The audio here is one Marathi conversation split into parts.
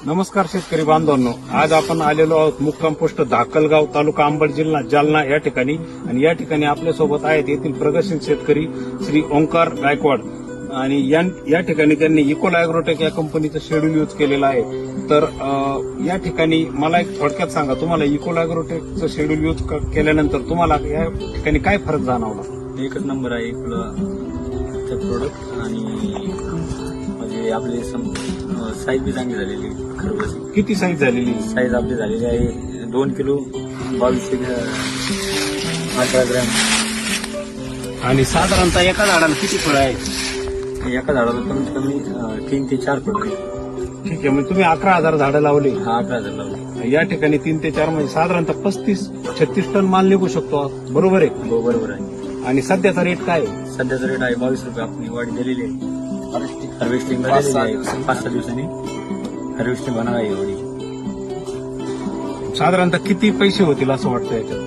नमस्कार शेतकरी बांधवांनो, आज आपण आलेलो आहोत मुक्काम पोस्ट धाकलगाव, तालुका अंबड, जिल्हा जालना या ठिकाणी. आणि या ठिकाणी आपल्यासोबत आहेत येथील प्रगतशील शेतकरी श्री ओंकार गायकवाड. आणि या ठिकाणी त्यांनी इकोला ॲग्रोटेक या कंपनीचं शेड्यूल यूज केलेलं आहे. तर या ठिकाणी मला एक थोडक्यात सांगा, तुम्हाला इकोला ॲग्रोटेकचं शेड्यूल यूज केल्यानंतर तुम्हाला या ठिकाणी काय फरक जाणवला? एकच नंबर आहे इकोलाचं प्रोडक्ट. आणि म्हणजे आपली साईज बी चांगली झालेली. खरबस किती साईज झालेली? साईज आपली झालेली आहे 2 किलो 22 18 ग्रॅम. आणि साधारणतः एका झाडाला किती फळं आहे? एका झाडाला कमीत कमी 3 ते 4 फळ. ठीक आहे, म्हणजे तुम्ही 11,000 झाडं लावली. हा 11,000 लावले. या ठिकाणी 3 ते 4 म्हणजे साधारणतः 35-36 टन माल निघू शकतो, बरोबर आहे? हो बरोबर आहे. आणि सध्याचा रेट काय आहे? सध्याचा रेट आहे 22 रुपये. आपली वाढ दिलेली आहे. हार्वेस्टिंग 5-6 दिवसांनी हार्वेस्टिंग होणार आहे एवढी. साधारणतः किती पैसे होतील असं वाटतं याच्यात?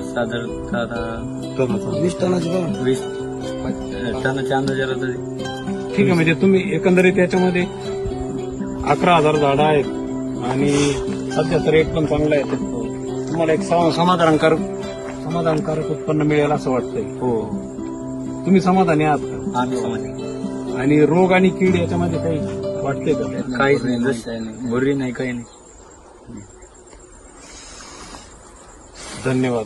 साधारणतः 20 टनाच्या अंदाजाला तरी. ठीक आहे, म्हणजे तुम्ही एकंदरीत याच्यामध्ये 11,000 झाडं आहेत आणि सध्याचा रेट पण चांगला आहे. तर तुम्हाला एक समाधानकारक उत्पन्न मिळेल असं वाटतंय. हो तुम्ही समाधानी आहात का? आम्ही समजले. आणि रोग आणि कीड याच्यामध्ये काही वाटते का? काहीच नाही, बुर्री नाही, काही नाही. धन्यवाद.